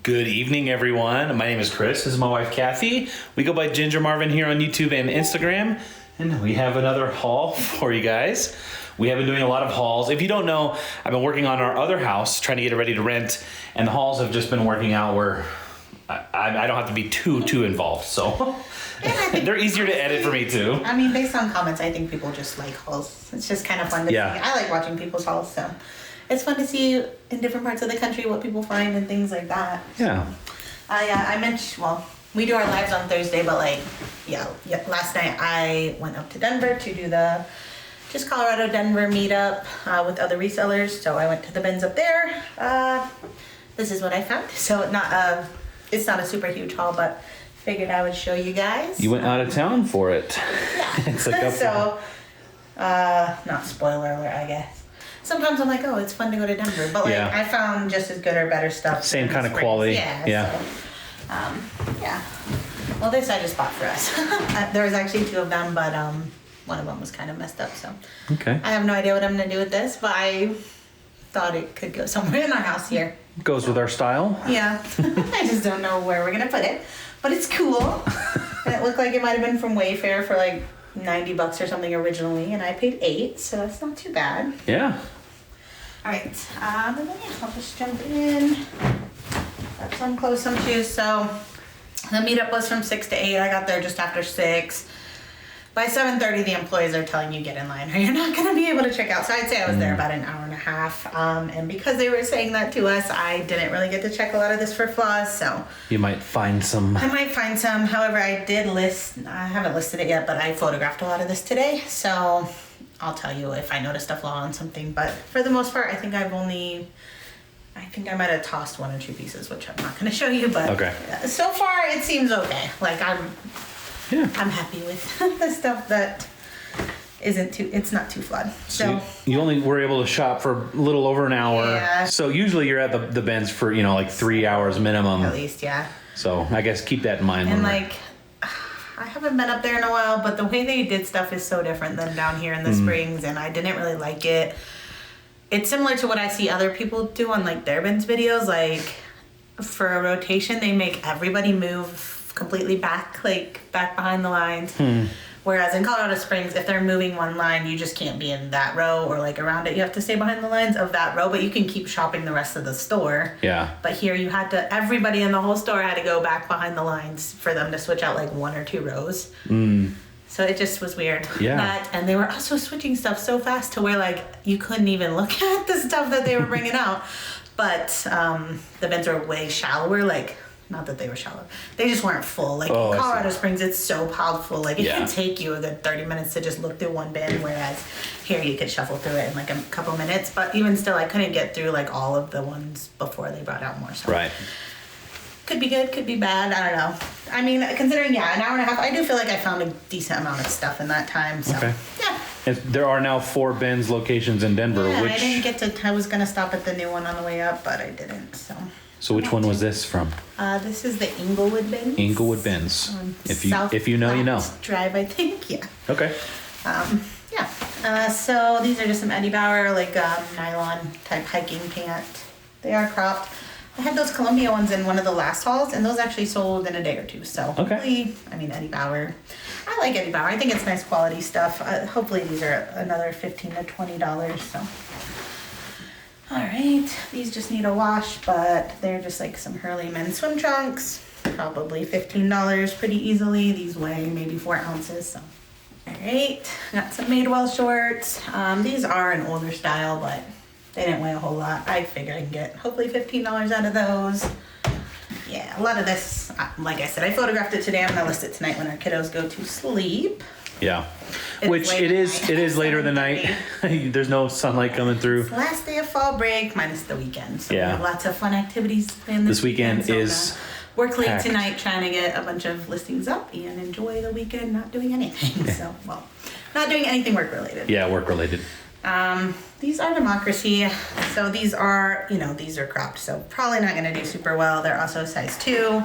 Good evening, everyone. My name is Chris. This is my wife, Kathy. We go by Ginger Marvin here on YouTube and Instagram. And we have another haul for you guys. We have been doing a lot of hauls. If you don't know, I've been working on our other house, trying to get it ready to rent. And the hauls have just been working out where I don't have to be too involved. So they're easier to edit for me too. I mean, based on comments, I think people just like hauls. It's just kind of fun to see. I like watching people's hauls, so it's fun to see in different parts of the country what people find and things like that. Yeah. I mentioned, well, we do our lives on Thursday, but last night I went up to Denver to do the just Colorado-Denver meetup with other resellers. So I went to the bins up there. This is what I found. So it's not a super huge haul, but figured I would show you guys. You went out of town for it. Yeah. It's like so, not spoiler alert, I guess. Sometimes I'm like, oh, it's fun to go to Denver, but I found just as good or better stuff. Same kind of quality. Yeah. Well, this I just bought for us. There was actually two of them, but one of them was kind of messed up, so. Okay. I have no idea what I'm gonna do with this, but I thought it could go somewhere in our house here. Goes with our style. Yeah. I just don't know where we're gonna put it, but it's cool. And it looked like it might have been from Wayfair for like $90 or something originally, and I paid $8, so that's not too bad. Yeah. All right, and then I'll just jump in. Got some clothes, some shoes. So the meetup was from 6 to 8. I got there just after 6. By 7:30, the employees are telling you get in line or you're not going to be able to check out. So I'd say I was there about an hour and a half. And because they were saying that to us, I didn't really get to check a lot of this for flaws. So you might find some. I might find some. However, I haven't listed it yet, but I photographed a lot of this today. So I'll tell you if I noticed a flaw on something. But for the most part, I think I might have tossed one or two pieces, which I'm not going to show you. But okay. So far, it seems okay. Like I'm happy with the stuff that it's not too flawed. So you only were able to shop for a little over an hour. Yeah. So usually you're at the bins for, like 3 hours minimum. At least, yeah. So I guess keep that in mind. And I haven't been up there in a while, but the way they did stuff is so different than down here in the Springs, and I didn't really like it. It's similar to what I see other people do on their bins videos. Like for a rotation, they make everybody move completely back behind the lines. Whereas in Colorado Springs, if they're moving one line, you just can't be in that row or around it. You have to stay behind the lines of that row, but you can keep shopping the rest of the store. Yeah. But here everybody in the whole store had to go back behind the lines for them to switch out one or two rows. So it just was weird. Yeah. And they were also switching stuff so fast to where you couldn't even look at the stuff that they were bringing out. But the bins are way shallower, not that they were shallow. They just weren't full. In Colorado Springs, it's so piled full. It can take you a good 30 minutes to just look through one bin, whereas here you could shuffle through it in a couple minutes. But even still, I couldn't get through all of the ones before they brought out more. So. Right. Could be good, could be bad. I don't know. I mean, considering, an hour and a half, I do feel like I found a decent amount of stuff in that time. So, okay. Yeah. And there are now 4 bins locations in Denver. Yeah, I didn't get to, I was going to stop at the new one on the way up, but I didn't, So which one was this from? This is the Inglewood bins. Inglewood bins. If you know, you know. Drive, I think, yeah. Okay. So these are just some Eddie Bauer, nylon type hiking pant. They are cropped. I had those Columbia ones in one of the last hauls, and those actually sold in a day or two. So hopefully, Eddie Bauer. I like Eddie Bauer. I think it's nice quality stuff. Hopefully these are another $15 to $20. So. All right, these just need a wash, but they're just some Hurley men's swim trunks. Probably $15 pretty easily. These weigh maybe 4 ounces. So. All right, got some Madewell shorts. These are an older style, but they didn't weigh a whole lot. I figure I can get hopefully $15 out of those. Yeah, a lot of this, like I said, I photographed it today. I'm gonna list it tonight when our kiddos go to sleep. Yeah, which it is later in the night. There's no sunlight coming through. It's the last day of fall break minus the weekend. So we have lots of fun activities planned this weekend. Is work late packed tonight trying to get a bunch of listings up and enjoy the weekend not doing anything. So, not doing anything work related. Yeah, work related. These are Democracy. So these are cropped. So probably not going to do super well. They're also size 2.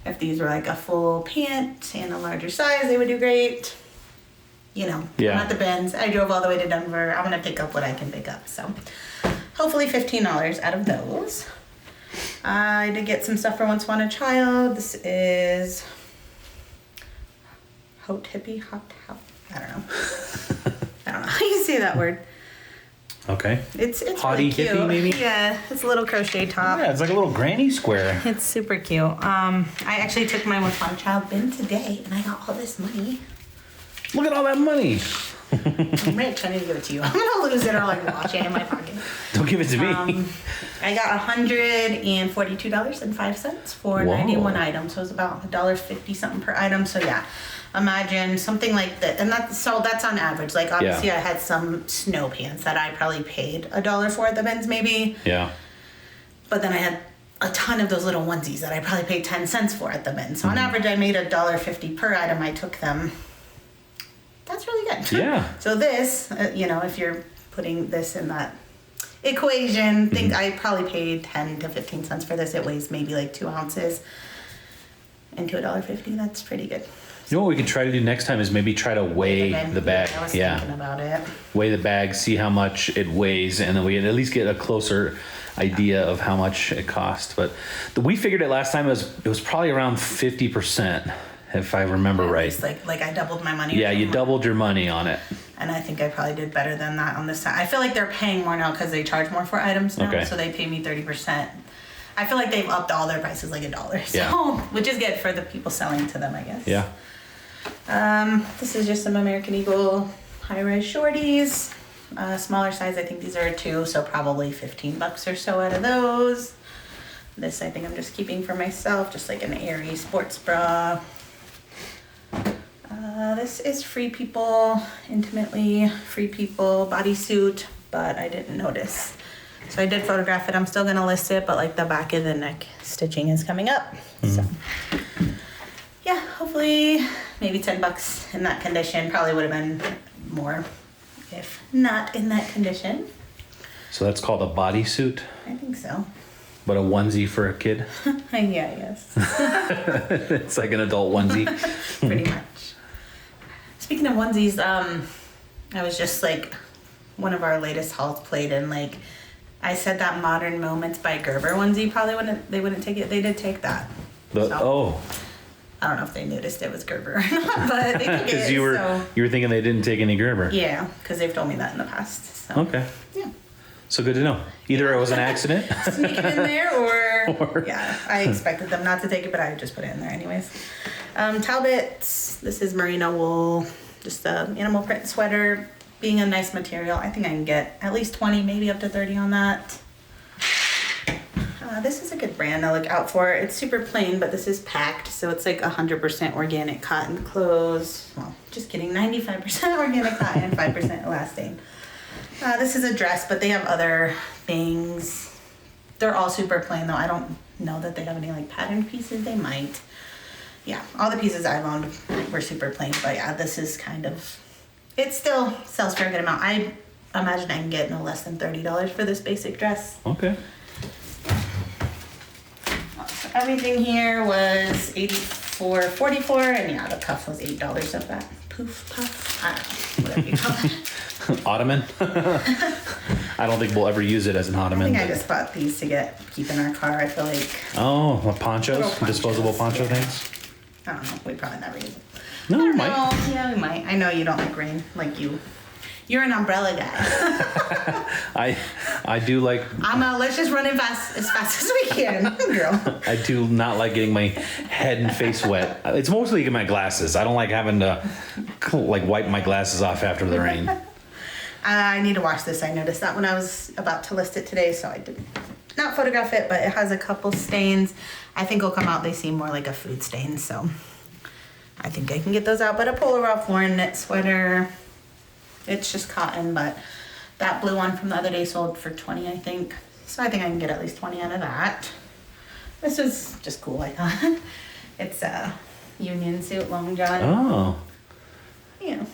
If these were a full pant and a larger size, they would do great. Not the bins. I drove all the way to Denver. I'm going to pick up what I can pick up. So hopefully $15 out of those. I did get some stuff for Once Upon a Child. This is Hot Hippie. I don't know. I don't know how you say that word. Okay. It's Hottie really cute. hippie, maybe? Yeah, it's a little crochet top. Yeah, it's like a little granny square. It's super cute. I actually took my Once Upon a Child bin today, and I got all this money. Look at all that money. I'm rich. I need to give it to you. I'm gonna lose it or like wash it in my pocket. Don't give it to me. I got $142.05 for 91 items. So it was about $1.50 something per item. So yeah, imagine something like that, and that's on average. Like obviously, I had some snow pants that I probably paid $1 for at the bins, maybe. Yeah. But then I had a ton of those little onesies that I probably paid 10 cents for at the bin. So on average, I made $1.50 per item I took them. That's really good. Yeah. So this, if you're putting this in that equation, think I probably paid 10 to 15 cents for this. It weighs maybe like 2 ounces. And to $1.50, that's pretty good. You know what we could try to do next time is maybe try to weigh the bag. I was thinking about it. Weigh the bag, see how much it weighs, and then we can at least get a closer idea of how much it costs. But we figured it last time it was probably around 50%. If I remember right. Like I doubled my money. Yeah, you doubled your money on it. And I think I probably did better than that on this side. I feel like they're paying more now because they charge more for items now. Okay. So they pay me 30%. I feel like they've upped all their prices like $1. So, which is good for the people selling to them, I guess. Yeah. This is just some American Eagle high-rise shorties. Smaller size, I think these are 2, so probably $15 or so out of those. This I think I'm just keeping for myself, just like an airy sports bra. This is Free People, Intimately Free People bodysuit, but I didn't notice. So I did photograph it. I'm still going to list it, but like the back of the neck stitching is coming up. So yeah, hopefully maybe $10 in that condition. Probably would have been more if not in that condition. So that's called a bodysuit? I think so. But a onesie for a kid? Yeah, yes. It's like an adult onesie. Pretty much. Speaking of onesies, I was just like, one of our latest hauls played in, like, I said that Modern Moments by Gerber onesie probably wouldn't take it. They did take that. I don't know if they noticed it was Gerber or not, but they took it. Because you were thinking they didn't take any Gerber. Yeah, because they've told me that in the past. So. Okay. Yeah. So good to know. Either it was an accident. Sneak it in there or yeah, I expected them not to take it, but I just put it in there anyways. Talbots, this is merino wool, just a animal print sweater, being a nice material. I think I can get at least 20, maybe up to 30 on that. This is a good brand to look out for. It's super plain, but this is packed, so it's like 100% organic cotton clothes. Well, just kidding, 95% organic cotton, 5% elastane. This is a dress, but they have other things. They're all super plain, though. I don't know that they have any like patterned pieces. They might. Yeah, all the pieces I owned were super plain, but yeah, this is kind of. It still sells for a good amount. I imagine I can get no less than $30 for this basic dress. Okay. So everything here was $84.44, and yeah, the cuff was $8 of that. Poof puff. I don't know, whatever you call it. Ottoman? I don't think we'll ever use it as an ottoman. I think I just bought these to keep in our car. I feel like. Oh, ponchos? Disposable poncho things? I don't know. We probably never use them. No, we might. Yeah, we might. I know you don't like rain, like you. You're an umbrella guy. I do like. Let's just run as fast as we can, girl. I do not like getting my head and face wet. It's mostly my glasses. I don't like having to like wipe my glasses off after the rain. I need to wash this. I noticed that when I was about to list it today, so I did not photograph it, but it has a couple stains. I think it'll come out. They seem more like a food stain, so I think I can get those out. But a Polar Ralph Lauren knit sweater. It's just cotton, but that blue one from the other day sold for $20, I think. So I think I can get at least 20 out of that. This was just cool, I thought. It's a union suit, long john. Oh. Yeah.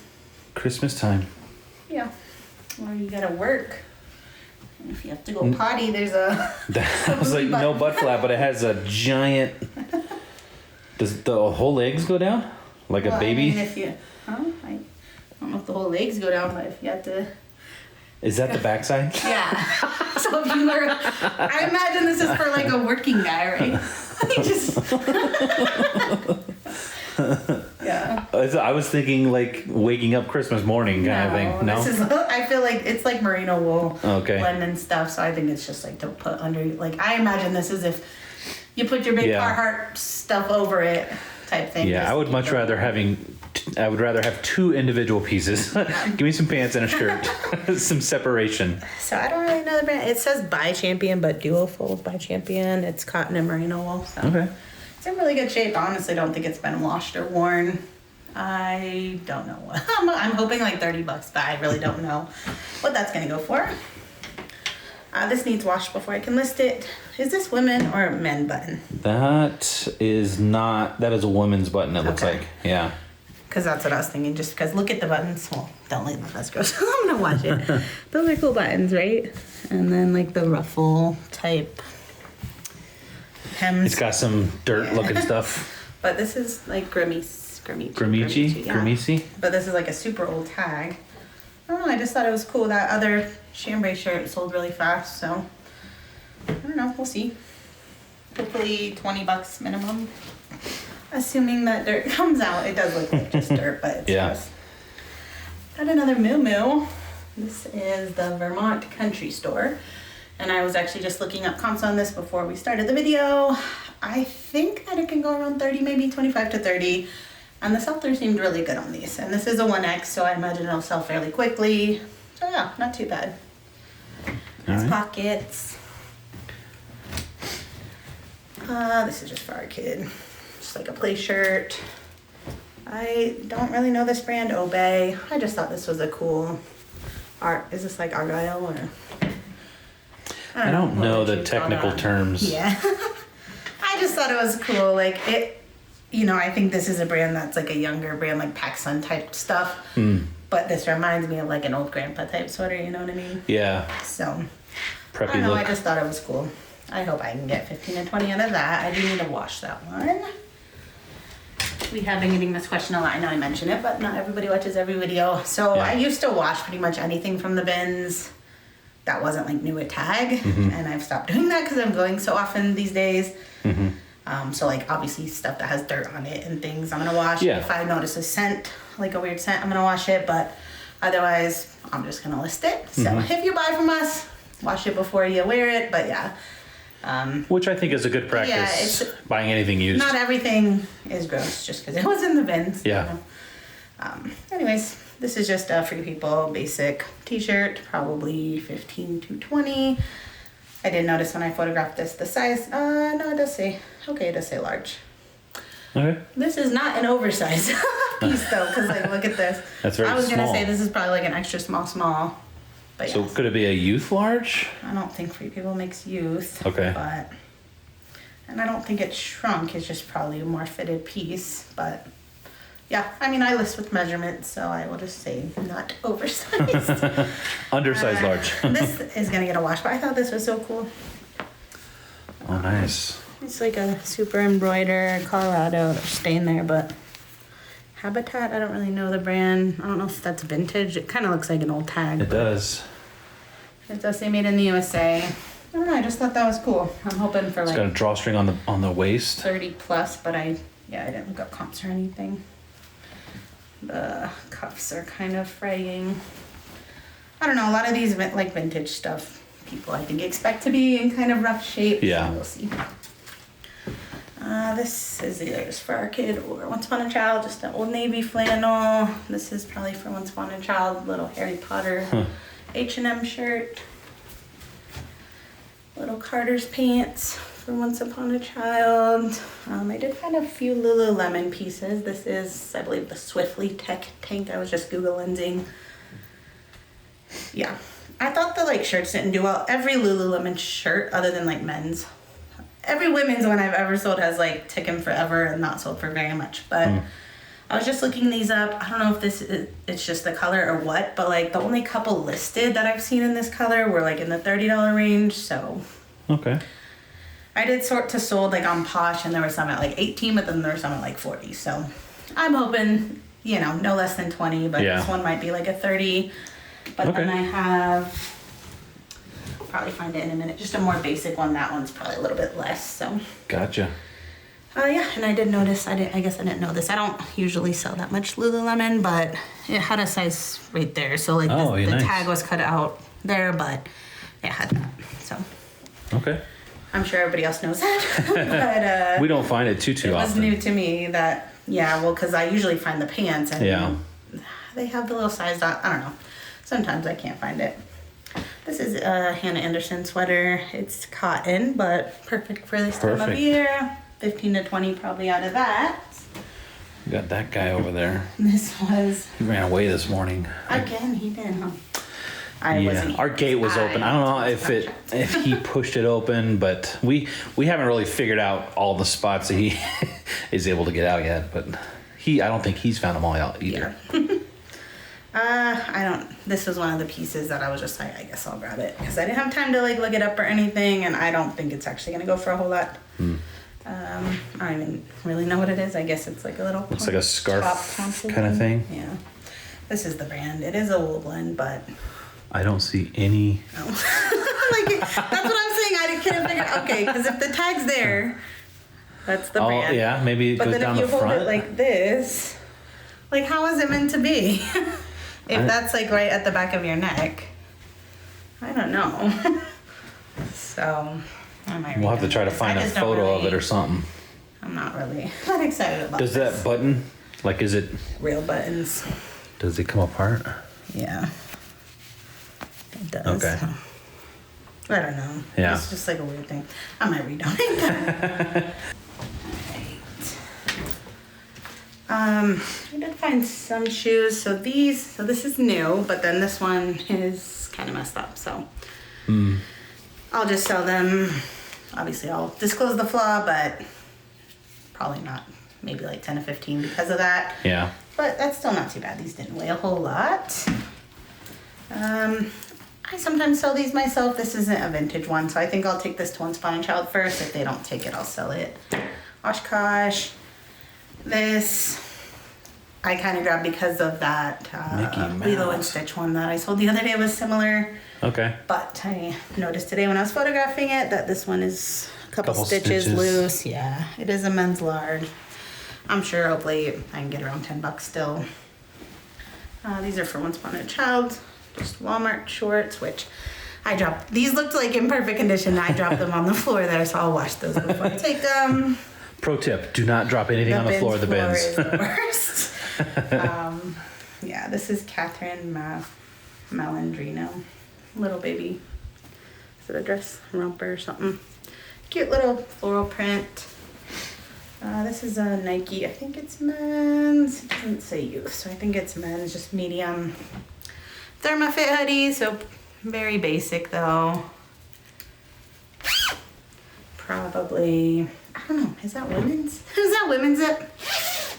Christmas time. Yeah. Or you gotta work. And if you have to go potty, there's a. That was like no butt flap, but it has a giant. Does the whole legs go down like a baby? I mean, I don't know if the whole legs go down, but if you have to Is that the backside? Yeah. So if you were, I imagine this is for like a working guy, right? He just. Yeah. I was thinking like waking up Christmas morning kind of thing. No, this is. I feel like it's like merino wool, okay, blend and stuff. So I think it's just like to put under. Like I imagine this is if you put your big Carhartt stuff over it, type thing. Yeah, I would much rather I would rather have 2 individual pieces. Give me some pants and a shirt, some separation. So I don't really know the brand. It says by Champion, but duo fold by Champion. It's cotton and merino wool. So. Okay. It's in really good shape. I honestly don't think it's been washed or worn. I don't know what. I'm hoping like $30, but I really don't know what that's going to go for. This needs washed before I can list it. Is this women or men button? That is a woman's button, it looks like. Yeah. Because that's what I was thinking. Just because look at the buttons. Well, don't leave that. That's gross. I'm going to watch it. Those are cool buttons, right? And then like the ruffle type hems. It's got some dirt looking stuff. But this is like Grimmici. But this is like a super old tag. I don't know, I just thought it was cool. That other chambray shirt sold really fast, so I don't know, we'll see. Hopefully $20 minimum. Assuming that dirt comes out. It does look like just dirt, but it's gross. Got another Moo Moo. This is the Vermont Country Store. And I was actually just looking up comps on this before we started the video. I think that it can go around 30, maybe 25 to 30. And the sell-through seemed really good on these. And this is a 1X, so I imagine it'll sell fairly quickly. So yeah, not too bad. Nice pockets. This is just for our kid. Just like a play shirt. I don't really know this brand, Obey. I just thought this was a cool art. Is this like Argyle or? I don't know the technical terms. Yeah. I just thought it was cool. Like it. You know, I think this is a brand that's like a younger brand, like PacSun type stuff. But this reminds me of like an old grandpa type sweater, you know what I mean? Yeah. So, preppy I don't know, look. I just thought it was cool. I hope I can get 15 to 20 out of that. I do need to wash that one. We have been getting this question a lot. I know I mention it, but not everybody watches every video. So I used to wash pretty much anything from the bins that wasn't like new at tag. And I've stopped doing that because I'm going so often these days. So like obviously stuff that has dirt on it and things I'm gonna wash. If I notice a scent, like a weird scent, I'm gonna wash it, but otherwise I'm just gonna list it. So if you buy from us, wash it before you wear it, but which I think is a good practice, buying anything used. Not everything is gross just because it was in the bins. Yeah. You know? Anyways, this is just a Free People basic t-shirt, probably 15 to 20. I did notice when I photographed this, the size, no, it does say, okay, it does say large. Okay. This is not an oversized piece though, because like, look at this. That's very small. I was going to say this is probably like an extra small. But so could it be a youth large? I don't think Free People makes youth. Okay. And I don't think it's shrunk, it's just probably a more fitted piece, but yeah, I mean, I list with measurements, so I will just say not oversized. Undersized large. This is going to get a wash, but I thought this was so cool. Oh, nice. It's like a super embroidered Colorado. They're staying there, but Habitat, I don't really know the brand. I don't know if that's vintage. It kind of looks like an old tag. It does. It does say made in the USA. I don't know, I just thought that was cool. I'm hoping for it's got a drawstring on the waist. 30 plus, but I didn't look up comps or anything. The cuffs are kind of fraying. I don't know, a lot of these like vintage stuff people I think expect to be in kind of rough shape. Yeah. So we'll see. This is either just for our kid or Once Upon a Child, just an Old Navy flannel. This is probably for Once Upon a Child, little Harry Potter H&M shirt. Little Carter's pants for Once Upon a Child. I did find a few Lululemon pieces. This is, I believe, the Swiftly Tech tank. I was just Google lensing. Yeah. I thought the like shirts didn't do well. Every Lululemon shirt, other than like men's, every women's one I've ever sold has like taken forever and not sold for very much. But I was just looking these up. I don't know if this is, it's just the color or what, but like the only couple listed that I've seen in this color were like in the $30 range. So okay. I did sort to sold like on Posh, and there were some at like 18, but then there were some at like 40. So I'm hoping, no less than 20, but this one might be like a 30. But Okay. then I have, I'll probably find it in a minute, just a more basic one. That one's probably a little bit less, so. Gotcha. Yeah, and I did notice, I guess I didn't know this. I don't usually sell that much Lululemon, but it had a size right there. So like the nice. tag was cut out there, but it had that, so. Okay. I'm sure everybody else knows that, but We don't find it too it was often. new to me that, yeah, well, because I usually find the pants and they have the little size, I don't know. Sometimes I can't find it. This is a Hannah Anderson sweater. It's cotton, but perfect for this time of year. 15 to 20 probably out of that. You got that guy over there. This was... He ran away this morning. Again, he did, huh? Our gate was open. I don't know if he pushed it open, but we haven't really figured out all the spots that he is able to get out yet. But I don't think he's found them all out either. Yeah. This was one of the pieces that I was just like, I guess I'll grab it because I didn't have time to like look it up or anything, and I don't think it's actually gonna go for a whole lot. I don't even really know what it is. I guess it's like a little. Looks like a scarf kind of thing. Yeah. This is the brand. It is a wool blend, but. I don't see any. Oh. Like that's what I'm saying. I couldn't figure. Okay, because if the tag's there, that's the brand. Oh yeah, maybe it but goes then down if the you front. hold it like this, like how is it meant to be? If that's like right at the back of your neck, I don't know. So I might. We'll have to try to find a photo of it or something. I'm not really that excited about. Does that button, like, is it real buttons? Does it come apart? Yeah. It does. Okay. I don't know. Yeah. It's just like a weird thing. I might redonate that. Alright. I did find some shoes. So this is new, but then this one is kind of messed up. So I'll just sell them. Obviously, I'll disclose the flaw, but probably not. Maybe like 10 to 15 because of that. Yeah. But that's still not too bad. These didn't weigh a whole lot. I sometimes sell these myself. This isn't a vintage one, so I think I'll take this to One Spot and Child first. If they don't take it, I'll sell it. Oshkosh. This I kind of grabbed because of that Lilo and Stitch one that I sold the other day was similar. Okay. But I noticed today when I was photographing it that this one is a couple stitches loose. Yeah, it is a men's large. I'm sure hopefully I can get around $10 still. These are for One Spot and Child. Just Walmart shorts, which I dropped. These looked like in perfect condition. I dropped them on the floor there, so I'll wash those before I take them. Pro tip, do not drop anything on the floor of the bins. Is the worst. Yeah, this is Catherine Malandrino. Little baby. Is it a dress? Romper or something? Cute little floral print. This is a Nike. I think it's men's. It doesn't say youth, so I think it's men's, just medium. Thermafit hoodie, so very basic though. Probably, I don't know, is that women's? Is that women's zip?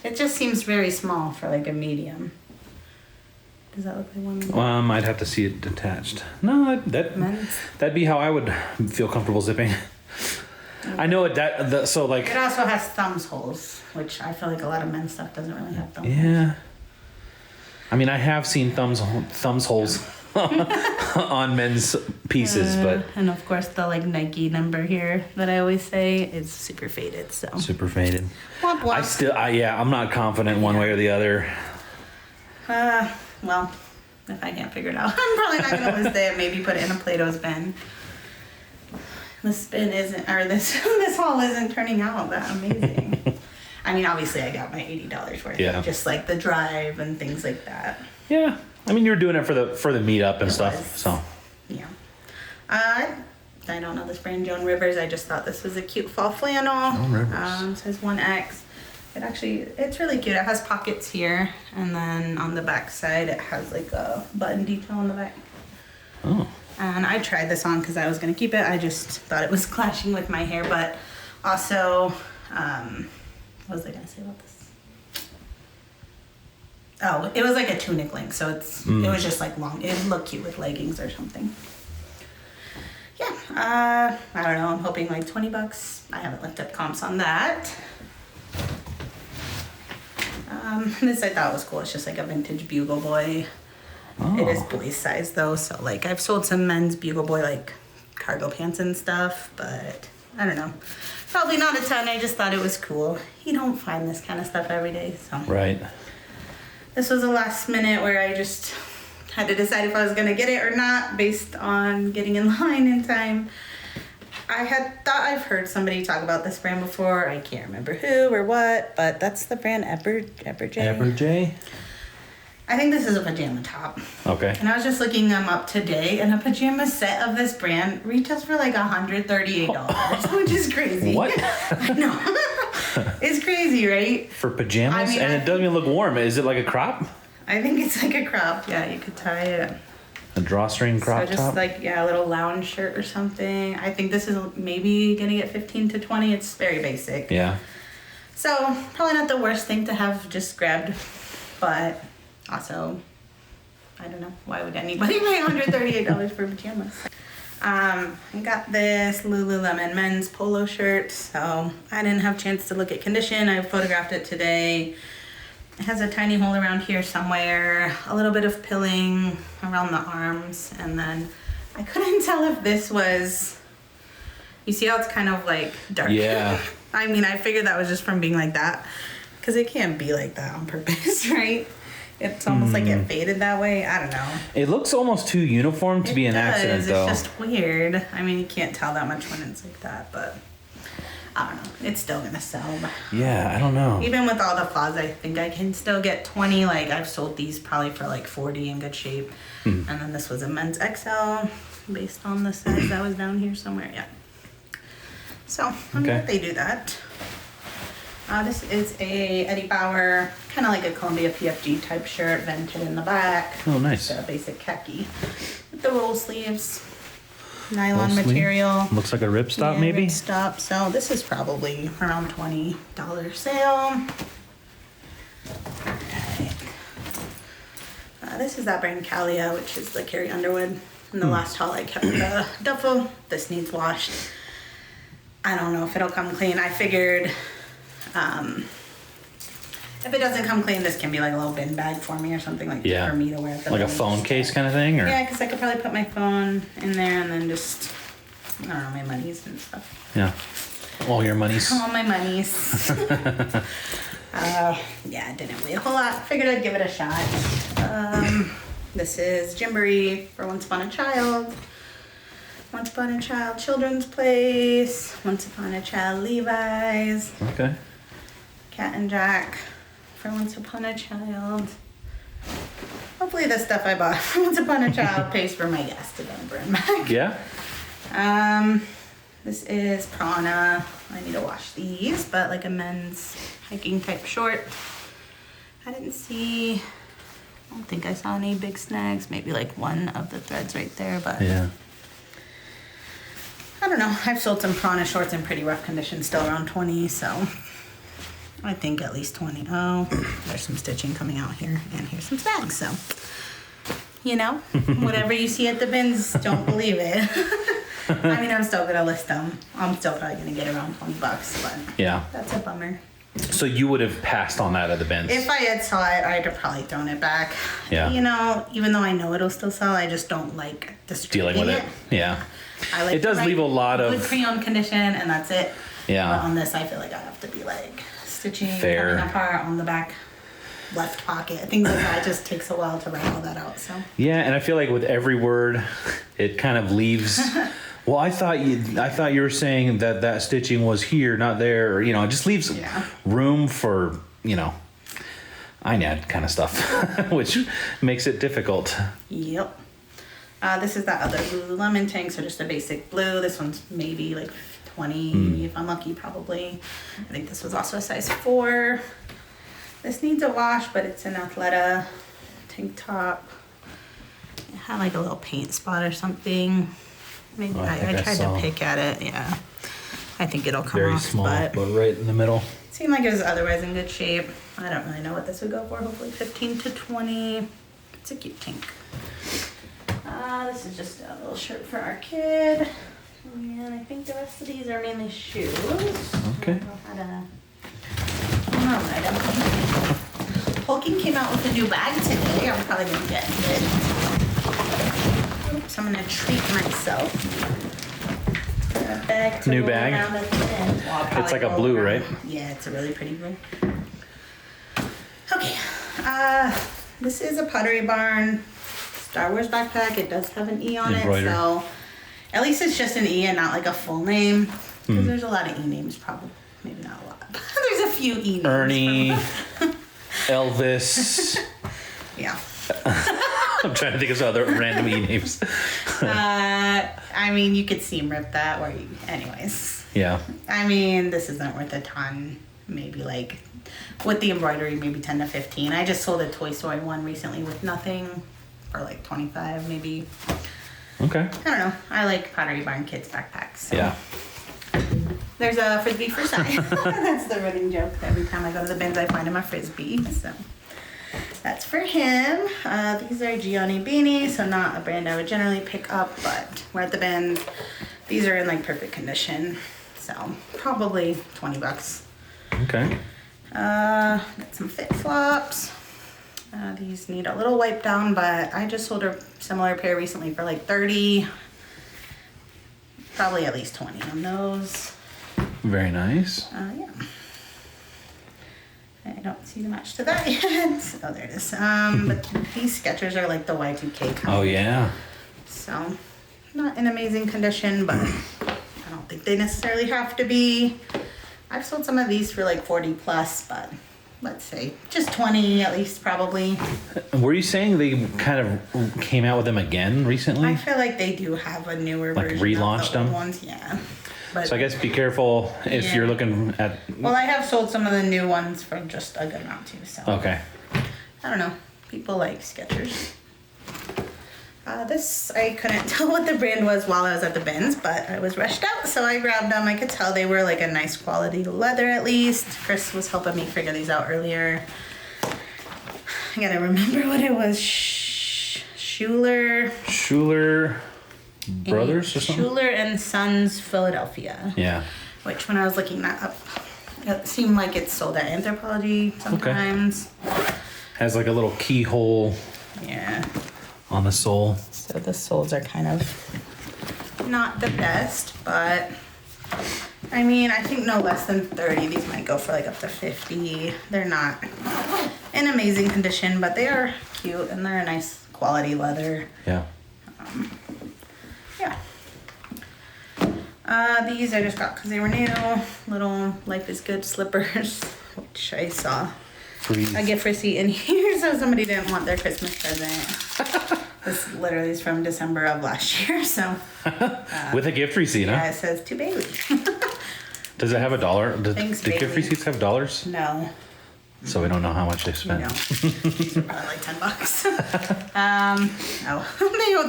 It just seems very small for like a medium. Does that look like women's? I'd have to see it detached. No, that'd be how I would feel comfortable zipping. I know so like. It also has thumbs holes, which I feel like a lot of men's stuff doesn't really have thumbs holes. Yeah. I mean, I have seen thumbs holes on men's pieces, but and of course the like Nike number here that I always say is super faded. So super faded. Womp womp. I'm not confident one way or the other. Well, if I can't figure it out, I'm probably not gonna list it. Maybe put it in a Play-Doh's bin. This bin isn't, or this haul isn't turning out that amazing. I mean, obviously I got my $80 worth. Yeah. Just like the drive and things like that. Yeah. I mean, you were doing it for the meetup and stuff, was. so. Yeah. I don't know this brand, Joan Rivers. I just thought this was a cute fall flannel. Joan Rivers. Says 1X. It's really cute. It has pockets here, and then on the back side it has like a button detail on the back. Oh. And I tried this on because I was gonna keep it. I just thought it was clashing with my hair, but also, what was I gonna say about this? Oh, it was like a tunic length, so it was just like long. It would look cute with leggings or something. Yeah, I don't know. I'm hoping like $20. I haven't looked up comps on that. This I thought was cool. It's just like a vintage Bugle Boy It is boy size though, so like I've sold some men's Bugle Boy like cargo pants and stuff, but I don't know. Probably not a ton. I just thought it was cool. You don't find this kind of stuff every day, so. Right. This was a last minute where I just had to decide if I was gonna get it or not based on getting in line in time. I had thought I've heard somebody talk about this brand before. I can't remember who or what, but that's the brand Eberjay. Eberjay? I think this is a pajama top. Okay. And I was just looking them up today, and a pajama set of this brand retails for like $138, which is crazy. What? I know. It's crazy, right? For pajamas? I mean, and it doesn't even look warm. Is it like a crop? I think it's like a crop. Yeah, you could tie it. A drawstring crop So just top? like, yeah, a little lounge shirt or something. I think this is maybe gonna get 15 to 20. It's very basic. Yeah. So probably not the worst thing to have just grabbed, but also, I don't know, why would anybody pay $138 for pajamas? I got this Lululemon men's polo shirt, so I didn't have a chance to look at condition. I photographed it today. It has a tiny hole around here somewhere, a little bit of pilling around the arms, and then I couldn't tell if this was, you see how it's kind of like dark? Yeah. I mean, I figured that was just from being like that, because it can't be like that on purpose, right? It's almost like it faded that way. I don't know. It looks almost too uniform to be an accident, though. It's just weird. I mean, you can't tell that much when it's like that, but I don't know. It's still gonna sell. Yeah, I don't know. Even with all the flaws, I think I can still get 20. Like, I've sold these probably for like 40 in good shape. And then this was a men's XL based on the size that was down here somewhere. Yeah. So, I'm glad they do that. This is a Eddie Bauer, kind of like a Columbia PFG type shirt, vented in the back. Oh, nice. It's a basic khaki with the roll sleeves, nylon material. Looks like a ripstop, Yeah, maybe? Ripstop. So this is probably around $20 sale. Alright. This is that brand Calia, which is the Carrie Underwood. In the last haul, I kept the duffel. This needs washed. I don't know if it'll come clean. I figured if it doesn't come clean, this can be like a little bin bag for me or something, like for me to wear at the like a bench. phone case kind of thing, or Yeah, because I could probably put my phone in there and then just, I don't know, my monies and stuff. yeah, all your monies. All my monies. Yeah, didn't weigh a whole lot. Figured I'd give it a shot. This is Gymboree for Once Upon a Child. Once Upon a Child Children's Place. Once Upon a Child Levi's. Okay. Cat and Jack for Once Upon a Child. Hopefully the stuff I bought for Once Upon a Child pays for my gas to Denver and back. Yeah. This is Prana. I need to wash these, but like a men's hiking type short. I don't think I saw any big snags. Maybe like one of the threads right there, but Yeah. I don't know. I've sold some Prana shorts in pretty rough condition, still around 20, so I think at least 20. Oh, there's some stitching coming out here, and here's some snags, so, you know, whatever you see at the bins, don't believe it. I mean, I'm still gonna list them. I'm still probably gonna get around $20, but Yeah. that's a bummer. So you would have passed on that at the bins. If I had saw it, I'd have probably thrown it back. Yeah. You know, even though I know it'll still sell, I just don't like Dealing with it. Yeah. I like It does leave a lot of good pre-owned condition, and that's it. Yeah. But on this, I feel like I have to be like stitching, Fair. coming apart on the back left pocket. Things like that. It just takes a while to write all that out. So. Yeah, and I feel like with every word, it kind of leaves. Well, I thought you were saying that stitching was here, not there. Or, you know, it just leaves room for, you know, INAD kind of stuff, which makes it difficult. Yep. This is that other Lululemon tank, so just a basic blue. This one's maybe like 20, if I'm lucky, probably. I think this was also a size 4. This needs a wash, but it's an Athleta tank top. It had like a little paint spot or something. Maybe I tried to pick at it. Yeah, I think it'll come Very off. small, but right in the middle. seemed like it was otherwise in good shape. I don't really know what this would go for. Hopefully 15 to 20. It's a cute tank. This is just a little shirt for our kid. And I think the rest of these are mainly shoes. Okay. I don't know how to... Bulky Falcon came out with a new bag today. I'm probably gonna get it. Oops, I'm gonna treat myself. A bag to New roll bag? around at the end. Well, I'll It's probably like a roll blue, around. right? Yeah, it's a really pretty blue. Okay, this is a Pottery Barn Star Wars backpack. It does have an E on Embroidered. it, so at least it's just an E and not like a full name. Because there's a lot of E names, probably. Maybe not a lot. There's a few E names. Ernie, Elvis. Yeah. I'm trying to think of some other random E names. I mean, you could seam rip that, or anyways. Yeah. I mean, this isn't worth a ton. Maybe like, with the embroidery, maybe 10 to 15. I just sold a Toy Story one recently with nothing for like 25, maybe. Okay. I don't know. I like Pottery Barn Kids backpacks. So. Yeah. There's a Frisbee for size. That's the running joke. Every time I go to the bins, I find him a Frisbee. So that's for him. These are Gianni beanies, so not a brand I would generally pick up, but we're at the bins. These are in like perfect condition. So probably 20 bucks. Okay. Got some Fit Flops. These need a little wipe down, but I just sold a similar pair recently for like 30. Probably at least 20 on those. Very nice. Yeah. I don't see the match to that yet. Oh, there it is. But these Skechers are like the Y2K kind. Oh, yeah. So, not in amazing condition, but I don't think they necessarily have to be. I've sold some of these for like 40 plus, but let's say just 20 at least probably. Were you saying they kind of came out with them again recently? I feel like they do have a newer Like version relaunched of the old them? ones, yeah. But So I guess be careful if Yeah. you're looking at... well, I have sold some of the new ones for just a good amount too, so. Okay. I don't know. People like Skechers. This, I couldn't tell what the brand was while I was at the bins, but I was rushed out, so I grabbed them. I could tell they were like a nice quality leather at least. Chris was helping me figure these out earlier. I gotta remember what it was. Schuler Brothers or something? Schuler and Sons, Philadelphia. Yeah. Which when I was looking that up, it seemed like it's sold at Anthropologie sometimes. Has like a little keyhole Yeah. on the sole. So the soles are kind of not the best, but I mean, I think no less than 30. These might go for like up to 50. They're not in amazing condition, but they are cute and they're a nice quality leather. Yeah. Yeah. These I just got because they were new. Little Life is Good slippers, which I saw a gift receipt in here, so somebody didn't want their Christmas present. This literally is from December of last year, so. With a gift receipt, Yeah, huh? it says to Bailey. Does it have $1? Do Thanks, gift Bailey. receipts have dollars? No, So we don't know how much they spent. no. These are probably like 10 bucks.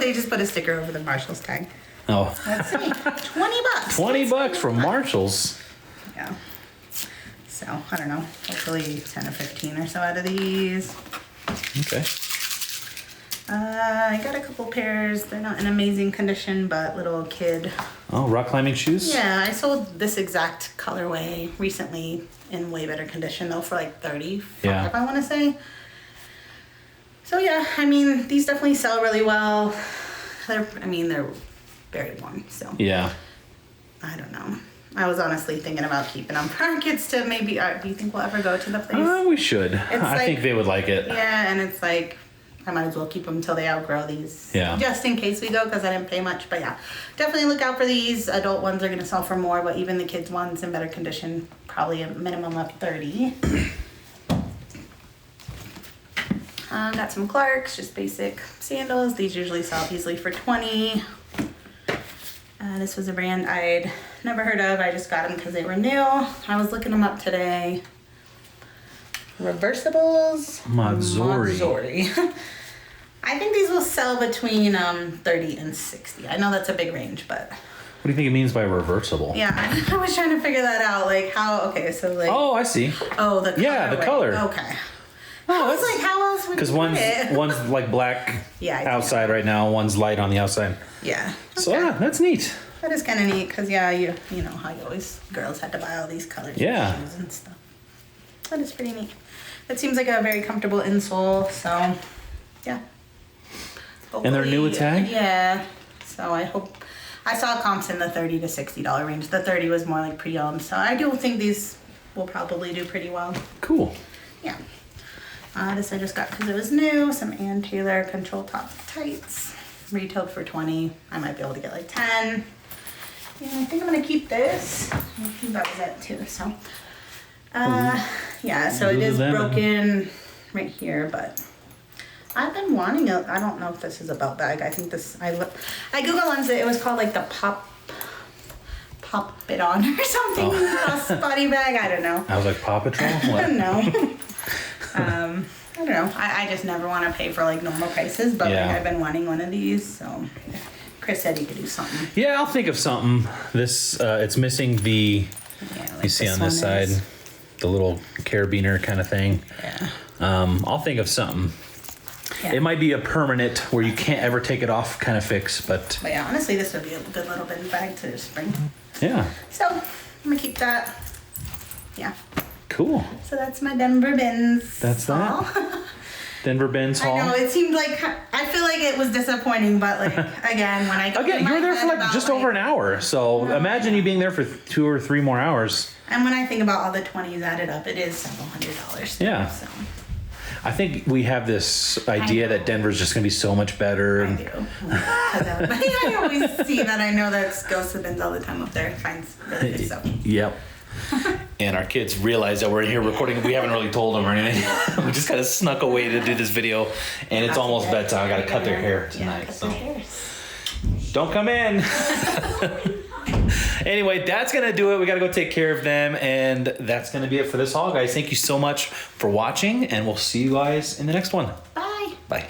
They just put a sticker over the Marshall's tag. Oh. Let's see, 20 bucks. 20 bucks from Marshall's. Yeah. So, I don't know, hopefully 10 or 15 or so out of these. Okay. I got a couple pairs. They're not in amazing condition, but little kid. Oh, rock climbing shoes? Yeah, I sold this exact colorway recently in way better condition though for like 30. Yeah. I want to say. So yeah, I mean, these definitely sell really well. They're very warm, so. Yeah. I don't know. I was honestly thinking about keeping them for our kids to maybe, do you think we'll ever go to the place? We should. I like- think they would like it. Yeah, and it's like, I might as well keep them until they outgrow these. Yeah. Just in case we go, because I didn't pay much. But yeah, definitely look out for these. Adult ones are going to sell for more, but even the kids ones in better condition, probably a minimum of 30. Got some Clarks, just basic sandals. These usually sell easily for 20. This was a brand I'd never heard of. I just got them because they were new. I was looking them up today. Reversibles. Mazzori. I think these will sell between 30 and 60. I know that's a big range, but. What do you think it means by reversible? Yeah, I was trying to figure that out. Like how? Okay, so like. Oh, I see. Oh, the color. Yeah, the color. Okay. Oh, I was like, how else would you because one's like black Yeah, outside right now, one's light on the outside. Yeah. So yeah, that's neat. That is kind of neat because yeah, you know how you always girls had to buy all these colored Yeah. shoes and stuff. That is pretty neat. it seems like a very comfortable insole. So, yeah. And they're new with tag? Yeah. So I hope. I saw comps in the $30 to $60 range. The 30 was more like pre-owned. So I do think these will probably do pretty well. Cool. Yeah. This I just got because it was new. Some Ann Taylor control top tights. Retailed for $20. I might be able to get like 10. And I think I'm gonna keep this. I think that was it too. So, yeah. So it is broken right here, but I've been wanting a. I don't know if this is a belt bag. I think this. I Googled once. It was called like the pop it on or something. A spotty bag. I don't know. I was like, Paw Patrol? I don't know. I don't know. I just never want to pay for like normal prices, but like, I've been wanting one of these, so Chris said he could do something. Yeah, I'll think of something. This it's missing the like you see on this side the little carabiner kind of thing. Yeah. I'll think of something. Yeah. It might be a permanent where you can't ever take it off kind of fix, but yeah, honestly, this would be a good little bin bag to just bring. Yeah. So I'm gonna keep that. Yeah. Cool. So that's my Denver bins. That's haul. that. Denver bins haul. I know it seemed like I feel like it was disappointing, but like again when I you were there for like just over an hour. So imagine you being there for 2 or 3 more hours. And when I think about all the 20s added up, it is several $100s. Yeah. So. I think we have this idea that Denver's just going to be so much better. I do. I always see that. I know that goes to bins all the time up there. Finds really good stuff. Yep. And our kids realize that we're here recording. We haven't really told them or anything. We just kind of snuck away to do this video. And it's almost bedtime. I got to cut their hair tonight. Cut their hair. Don't come in. Anyway, that's going to do it. We got to go take care of them. And that's going to be it for this haul, guys. Thank you so much for watching. And we'll see you guys in the next one. Bye. Bye.